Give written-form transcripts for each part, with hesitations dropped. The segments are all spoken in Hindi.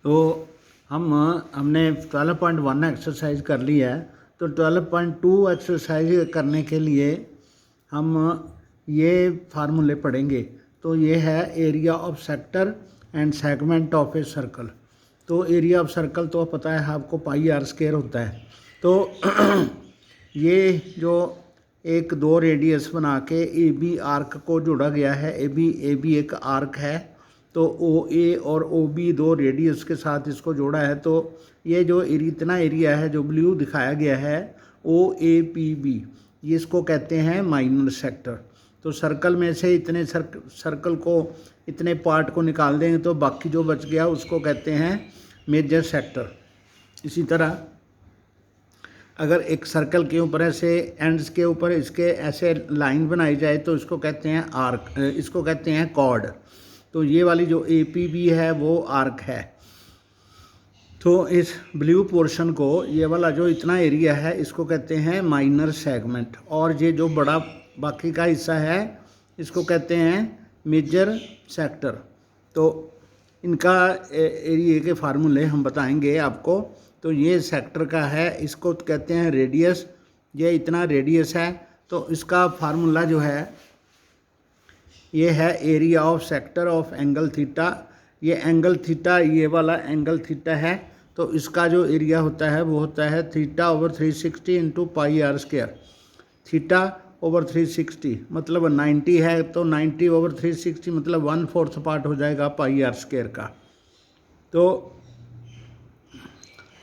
तो हमने 12.1 एक्सरसाइज कर ली है। तो 12.2 एक्सरसाइज करने के लिए हम ये फार्मूले पढ़ेंगे। तो ये है area of sector and segment of a circle. तो एरिया ऑफ सर्कल तो पता है आपको पाई आर स्क्वायर होता है। तो ये जो एक दो रेडियस बना के ए बी आर्क को जोड़ा गया है, ए बी एक आर्क है, तो ओ ए और ओ बी दो रेडियस के साथ इसको जोड़ा है। तो ये जो इतना एरिया है जो ब्लू दिखाया गया है ओ ए पी बी, ये इसको कहते हैं माइनर सेक्टर। तो सर्कल में से इतने सर्कल को इतने पार्ट को निकाल देंगे तो बाकी जो बच गया उसको कहते हैं मेजर सेक्टर। इसी तरह अगर एक सर्कल के ऊपर ऐसे एंड्स के ऊपर इसके ऐसे लाइन बनाई जाए तो इसको कहते हैं आर्क, इसको कहते हैं कॉर्ड। तो ये वाली जो ए पी बी है वो आर्क है। तो इस ब्लू पोर्शन को, ये वाला जो इतना एरिया है, इसको कहते हैं माइनर सेगमेंट। और ये जो बड़ा बाकी का हिस्सा है इसको कहते हैं मेजर सेक्टर। तो इनका एरिया के फार्मूले हम बताएंगे आपको। तो ये सेक्टर का है, इसको कहते हैं रेडियस, ये इतना रेडियस है। तो इसका फार्मूला जो है ये है area of sector of angle theta. ये एंगल थीटा, ये वाला एंगल थीटा है, तो इसका जो एरिया होता है वो होता है theta over 360 into pi r square. Theta over 360 मतलब 90 है, तो 90 ओवर 360 मतलब 1/4 पार्ट हो जाएगा पाई आर स्क्वायर का। तो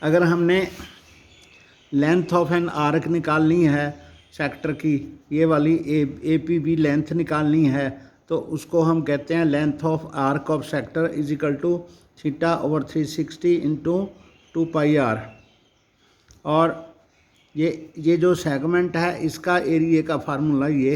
अगर हमने लेंथ ऑफ एन आर्क निकालनी है सेक्टर की, ये वाली ए पी बी लेंथ निकालनी है, तो उसको हम कहते हैं length of arc of sector is equal to theta over 360 into 2 pi r. और ये जो सेगमेंट है इसका एरिया का फार्मूला ये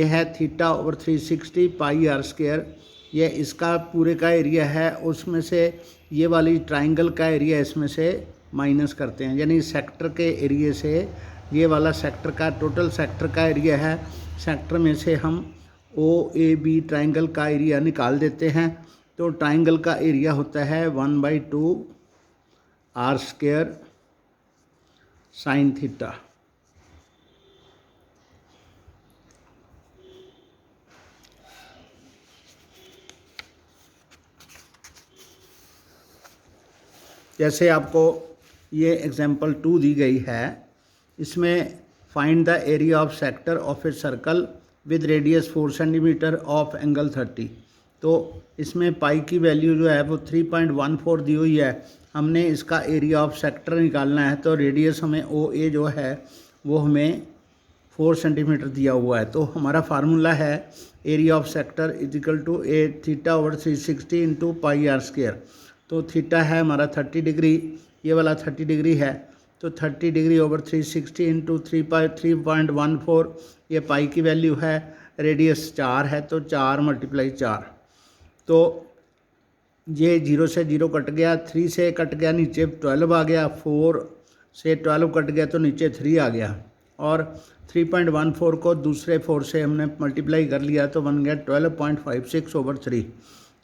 है theta over 360 pi r square. ये इसका पूरे का एरिया है, उसमें से ये वाली ट्राइंगल का एरिया इसमें से माइनस करते हैं, यानी सेक्टर के एरिया से ये वाला सेक्टर का टोटल सेक्टर का एरिया है, सेक्टर में से हम ओ ए बी ट्राइंगल का एरिया निकाल देते हैं। तो ट्राइंगल का एरिया होता है 1/2 आर स्क्वायर साइन थीटा। जैसे आपको ये एग्जांपल 2 दी गई है, इसमें find the area of sector of a circle with radius 4 centimetre of angle 30। तो इसमें पाई की वैल्यू जो है वो 3.14 दी हुई है। हमने इसका एरिया ऑफ सेक्टर निकालना है, तो रेडियस हमें ओ ए जो है वो हमें 4 सेंटीमीटर दिया हुआ है। तो हमारा फार्मूला है area of sector is equal to a theta over 360 into pi r square. तो थीटा है हमारा 30 डिग्री, ये वाला 30 डिग्री है, तो 30 डिग्री ओवर 360 इंटू 3.14, ये पाई की वैल्यू है। रेडियस 4 है, तो 4 × 4। तो ये 0 से 0 कट गया, 3 से कट गया, नीचे 12 आ गया, 4 से 12 कट गया तो नीचे 3 आ गया। और 3.14 को दूसरे 4 से हमने मल्टीप्लाई कर लिया तो बन गया 12.56 ओवर 3।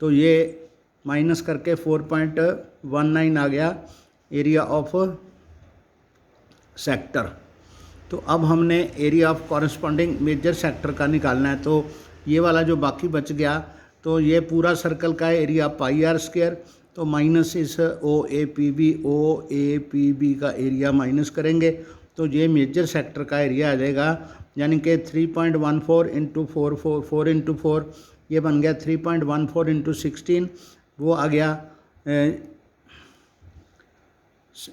तो ये माइनस करके 4.19 आ गया एरिया ऑफ सेक्टर। तो अब हमने area of corresponding major sector का निकालना है। तो ये वाला जो बाकी बच गया, तो ये पूरा सर्कल का एरिया पाई आर स्क्वायर, तो माइनस इस ओ ए पी बी का एरिया माइनस करेंगे, तो ये मेजर सेक्टर का एरिया आ जाएगा, यानी कि 3.14 इंटू 4 इंटू 4, ये बन गया 3.14 इंटू 16, वो आ गया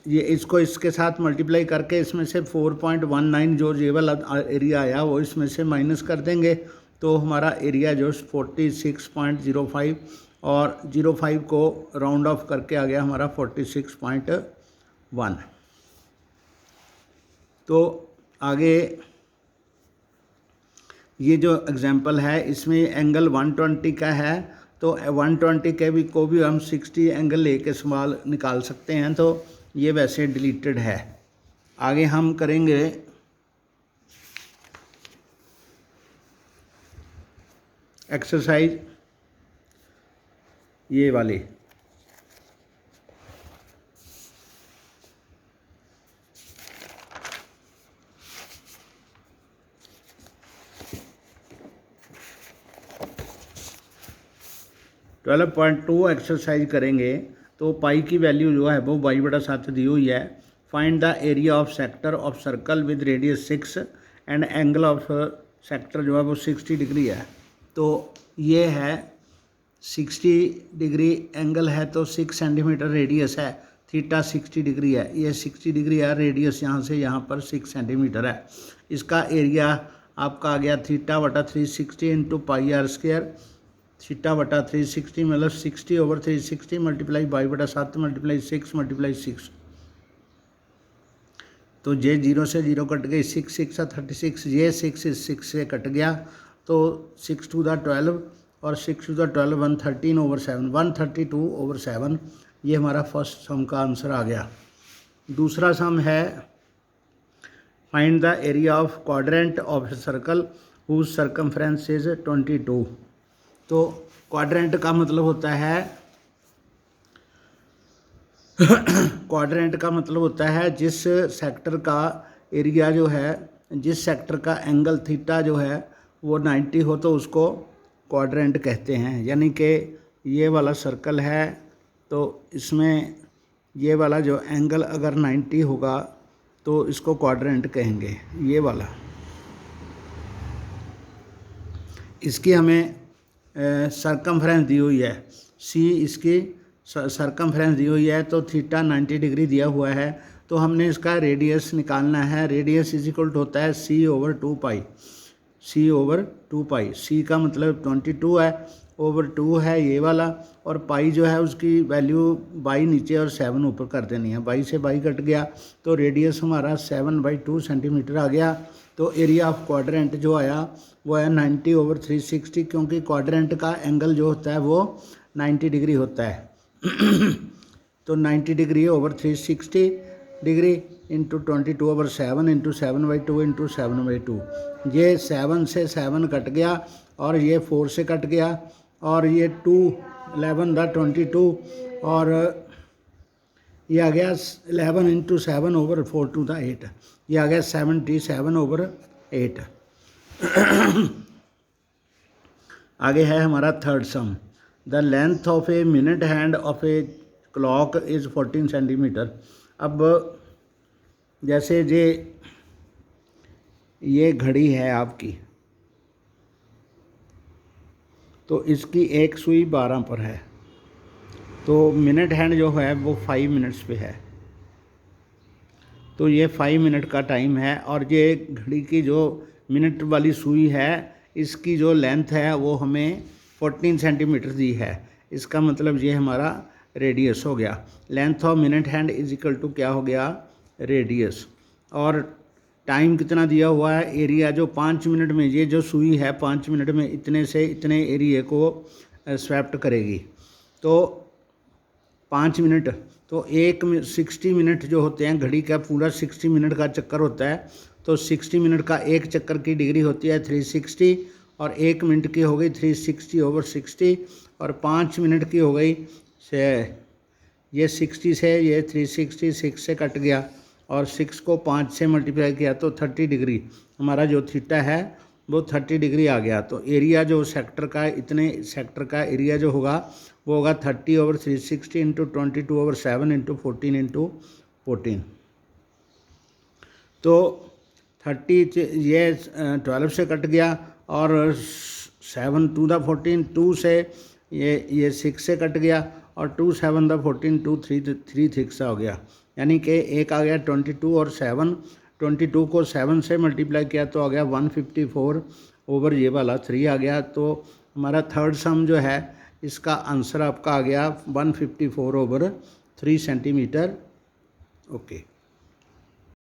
ये इसको इसके साथ मल्टीप्लाई करके इसमें से 4.19 जो ये वाला एरिया आया वो इसमें से माइनस कर देंगे, तो हमारा एरिया जो 46.05, और 05 को राउंड ऑफ करके आ गया हमारा 46.1। तो आगे ये जो एग्जांपल है इसमें एंगल 120 का है, तो 120 के भी को भी हम 60 एंगल लेके सवाल निकाल सकते हैं, तो ये वैसे डिलीटेड है। आगे हम करेंगे एक्सरसाइज ये वाली। 12.2 एक्सरसाइज करेंगे तो पाई की वैल्यू जो है वो y/7 दी हुई है। Find the area of sector of circle with radius 6 and angle of sector जो है वो 60 डिग्री है। तो ये है 60 डिग्री एंगल है तो 6 सेंटीमीटर रेडियस है, थीटा 60 डिग्री है, ये 60 डिग्री है, रेडियस यहाँ से यहाँ पर 6 सेंटीमीटर है। इसका एरिया आपका आ गया θ/360 इंटू πr², θ/360 मतलब 60/360 मल्टीप्लाई y/7 मल्टीप्लाई 6 मल्टीप्लाई 6। तो ये 0 से 0 कट गई, 6 6 36, ये 6 6 से कट गया तो 6 2 12 और 6 2 12 113/7 132/7। ये हमारा फर्स्ट सम का आंसर आ गया। दूसरा सम है find the area of quadrant of a circle whose circumference is 22। तो क्वाड्रेंट का मतलब होता है क्वाड्रेंट का मतलब होता है जिस सेक्टर का एरिया जो है, जिस सेक्टर का एंगल थीटा जो है वो 90 हो तो उसको क्वाड्रेंट कहते हैं। यानी कि ये वाला सर्कल है तो इसमें ये वाला जो एंगल अगर 90 होगा तो इसको क्वाड्रेंट कहेंगे। ये वाला इसकी हमें सरकमफ्रेंस दी हुई है, सी इसकी सरकमफ्रेंस दी हुई है तो थीटा 90 डिग्री दिया हुआ है। तो हमने इसका रेडियस निकालना है। रेडियस इज इक्वल टू होता है c/2π, c/2π। c का मतलब 22 है, ओवर 2 है ये वाला, और पाई जो है उसकी वैल्यू बाई नीचे और 7 ऊपर कर देनी है। बाई से बाई कट गया तो रेडियस हमारा 7/2 सेंटीमीटर आ गया। तो एरिया ऑफ क्वाड्रेंट जो आया वो है 90/360, क्योंकि क्वाड्रेंट का एंगल जो होता है वो 90 डिग्री होता है। तो 90 degree over 360 degree into 22/7 into 7/2 into 7/2। ये 7 से 7 कट गया और ये 4 से कट गया और ये 2 11/22 और ये आ गया 11 इंटू 7/4 टू द 8। ये आ गया 77/8। आगे है हमारा third some. The length of a minute hand of a clock is 14 centimetre. अब जैसे ये घड़ी है आपकी, तो इसकी एक सुई 12 पर है, तो मिनट हैंड जो है वो 5 मिनट्स पे है। तो ये 5 मिनट का टाइम है और ये घड़ी की जो मिनट वाली सुई है इसकी जो लेंथ है वो हमें 14 सेंटीमीटर दी है। इसका मतलब ये हमारा रेडियस हो गया। Length of minute hand is equal to क्या हो गया, रेडियस। और टाइम कितना दिया हुआ है, एरिया जो 5 मिनट में, ये जो सुई है 5 मिनट में इतने से इतने एरिया को स्वैप्ट करेगी। तो 5 मिनट तो 60 मिनट जो होते हैं, घड़ी का पूरा 60 मिनट का चक्कर होता है। तो 60 मिनट का एक चक्कर की डिग्री होती है 360 और 1 मिनट की हो गई 360/60 और 5 मिनट की हो गई से ये 60 से ये 366 से कट गया और 6 को 5 से मल्टीप्लाई किया तो 30 डिग्री हमारा जो थीटा है वो 30 डिग्री आ गया। तो एरिया जो सेक्टर का, इतने सेक्टर का एरिया जो होगा वो होगा 30/360 इंटू 22/7 इंटू 14/14। तो 30 ये 12 से कट गया और 7 2 द 14 2 से ये 6 से कट गया और 2 7 द 14 2 3 6 हो गया। यानी कि एक आ गया 22 और 7, 22 को 7 से मल्टीप्लाई किया तो आ गया 154 ओवर ये वाला 3 आ गया। तो हमारा थर्ड सम जो है इसका आंसर आपका आ गया 154/3 सेंटीमीटर। ओके।